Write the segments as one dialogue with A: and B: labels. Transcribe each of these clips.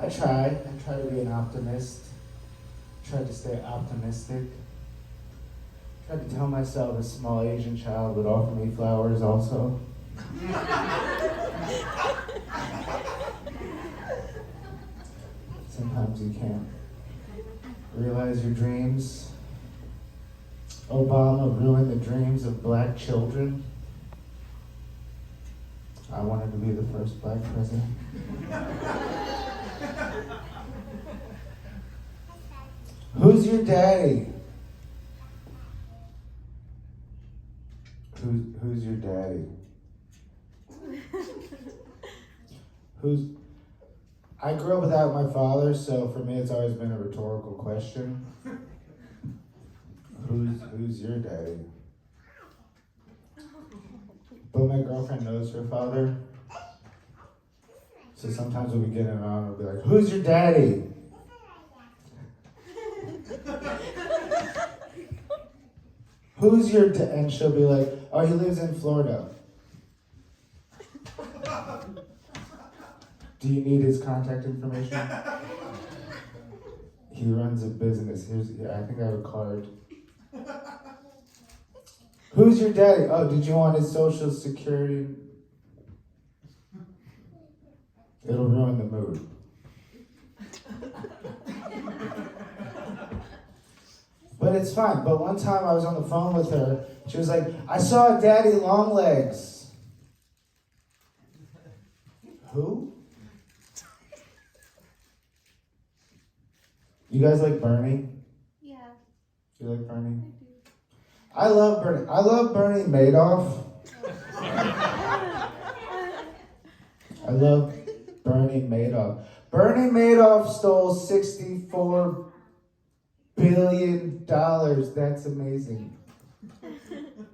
A: I try to be an optimist. Try to stay optimistic. Try to tell myself a small Asian child would offer me flowers also. Sometimes you can't realize your dreams. Obama ruined the dreams of black children. I wanted to be the first black president. Who's your daddy? Who's your daddy? I grew up without my father, so for me it's always been a rhetorical question. Who's your daddy? But my girlfriend knows her father. So sometimes when we get it on, we'll be like, who's your daddy? Who's your dad? And she'll be like, oh, he lives in Florida. Do you need his contact information? He runs a business. I think I have a card. Who's your daddy? Oh, did you want his social security? It'll ruin the mood. But it's fine. But one time I was on the phone with her. She was like, I saw Daddy Longlegs. Who? You guys like Bernie?
B: Yeah.
A: Do you like Bernie? I love Bernie. I love Bernie Madoff. I love Bernie Madoff. Bernie Madoff stole $64 billion. That's amazing.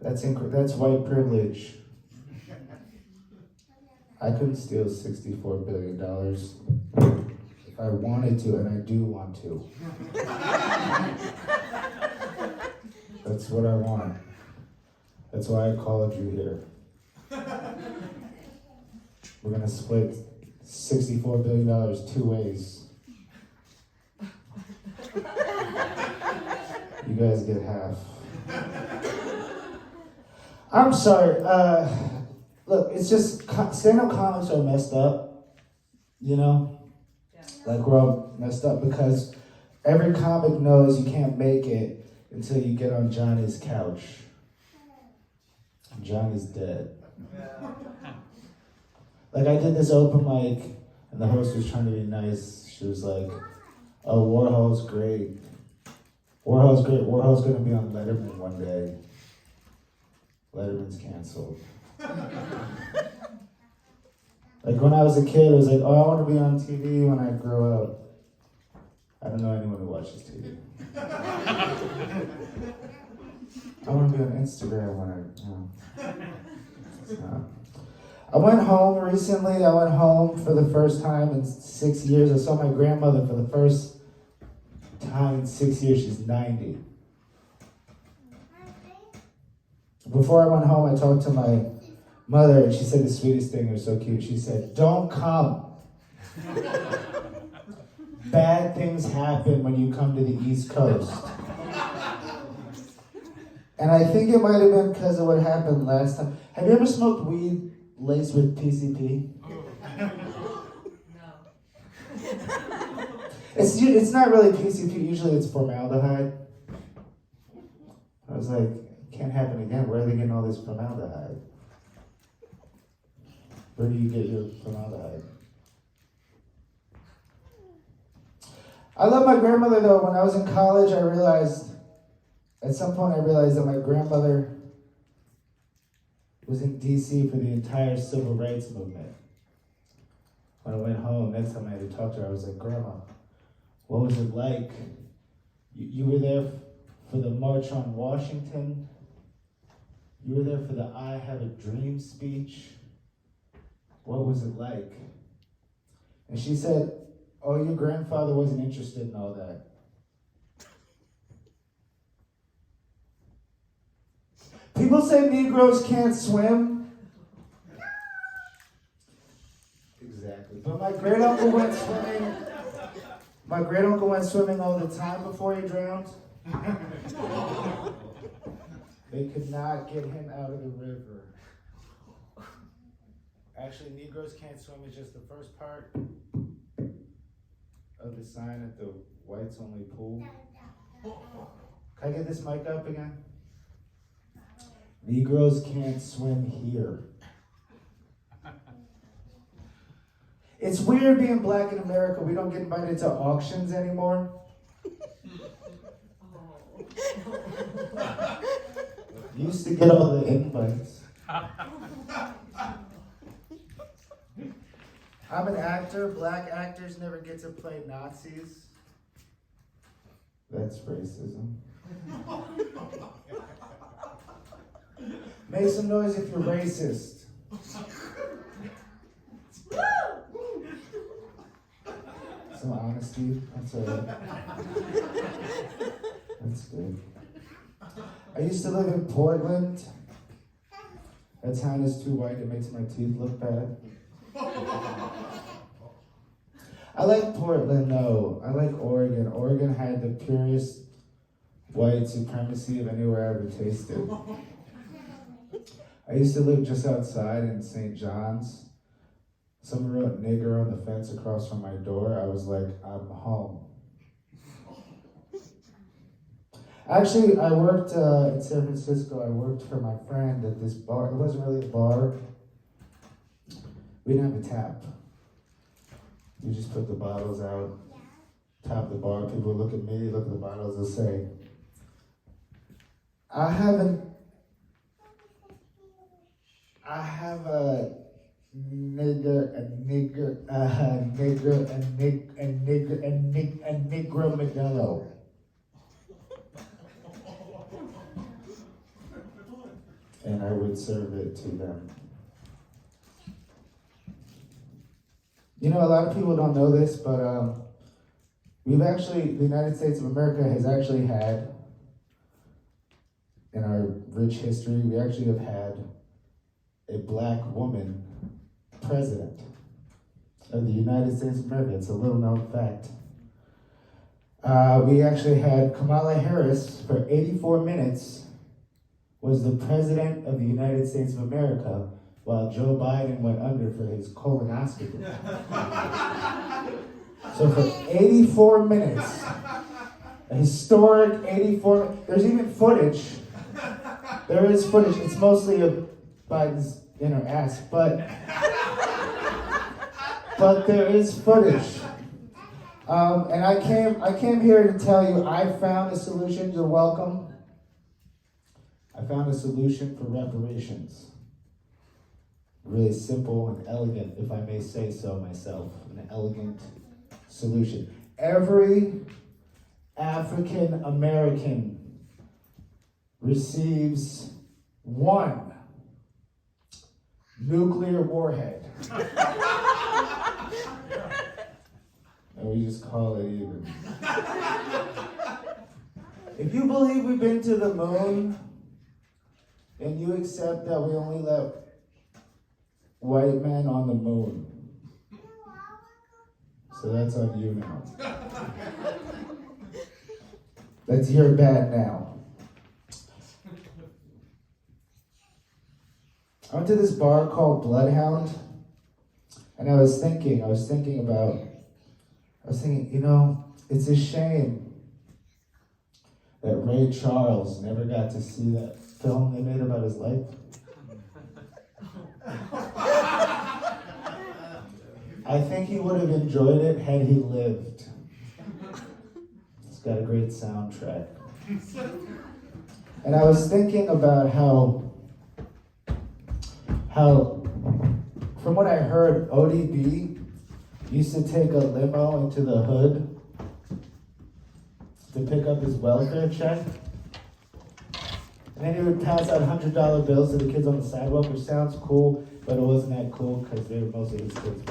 A: That's white privilege. I couldn't steal $64 billion if I wanted to, and I do want to. That's what I want. That's why I called you here. We're gonna split $64 billion 2 ways. You guys get half. I'm sorry. Look, it's just stand-up comics are messed up. You know, like we're all messed up because every comic knows you can't make it until you get on Johnny's couch. Johnny's dead. Like I did this open mic, and the host was trying to be nice. She was like, "Oh, Warhol's great. Warhol's great. Warhol's gonna be on Letterman one day. Letterman's canceled." Like when I was a kid, it was like, "Oh, I want to be on TV when I grow up." I don't know anyone who watches TV. I want to be on Instagram when I went home recently. I went home for the first time in 6 years. I saw my grandmother for the first time in 6 years. She's 90. Before I went home, I talked to my mother, and she said the sweetest thing. It was so cute. She said, "Don't come. Bad things happen when you come to the East Coast." And I think it might have been because of what happened last time. Have you ever smoked weed laced with PCP?
B: No.
A: It's not really PCP. Usually it's formaldehyde. I was like, can't happen again. Where are they getting all this formaldehyde? Where do you get your formaldehyde? I love my grandmother though. When I was in college, at some point I realized that my grandmother was in DC for the entire civil rights movement. When I went home, next time I had to talk to her, I was like, "Grandma, what was it like? You were there for the March on Washington. You were there for the I Have a Dream speech. What was it like?" And she said, "Oh, your grandfather wasn't interested in all that." People say Negroes can't swim. Exactly. But my great uncle went swimming My great uncle went swimming all the time before he drowned. They could not get him out of the river. Actually, Negroes can't swim is just the first part of the sign at the whites only pool. Can I get this mic up again? Negroes can't swim here. It's weird being black in America. We don't get invited to auctions anymore. Used to get all the invites. I'm an actor. Black actors never get to play Nazis. That's racism. Make some noise if you're racist. Some honesty. That's all right. That's good. I used to live in Portland. That town is too white. It makes my teeth look bad. I like Portland though. I like Oregon. Oregon had the purest white supremacy of anywhere I ever tasted. I used to live just outside in St. John's. Someone wrote nigger on the fence across from my door. I was like, I'm home. Actually, I worked in San Francisco. I worked for my friend at this bar. It wasn't really a bar. We didn't have a tap. You just put the bottles out, tap the bar. People look at me, look at the bottles, they'll say, I have a Negro Modelo. And I would serve it to them. You know, a lot of people don't know this, but the United States of America has actually had, in our rich history, we actually have had a black woman president of the United States of America. It's a little known fact. We actually had Kamala Harris for 84 minutes was the president of the United States of America while Joe Biden went under for his colonoscopy. So for 84 minutes, a historic 84, there's even footage. There is footage. It's mostly of Biden's inner ass, but there is footage. And I came here to tell you I found a solution. You're welcome. I found a solution for reparations. Really simple and elegant, if I may say so myself. An elegant solution. Every African American receives one nuclear warhead. And we just call it even. If you believe we've been to the moon, and you accept that we only let white men on the moon. So that's on you now. That's your bad now. I went to this bar called Bloodhound, and I was thinking, you know, it's a shame that Ray Charles never got to see that film they made about his life. I think he would have enjoyed it had he lived. It's got a great soundtrack. And I was thinking about how from what I heard, ODB used to take a limo into the hood to pick up his welfare check. And then he would pass out $100 bills to the kids on the sidewalk, which sounds cool, but it wasn't that cool because they were mostly his kids.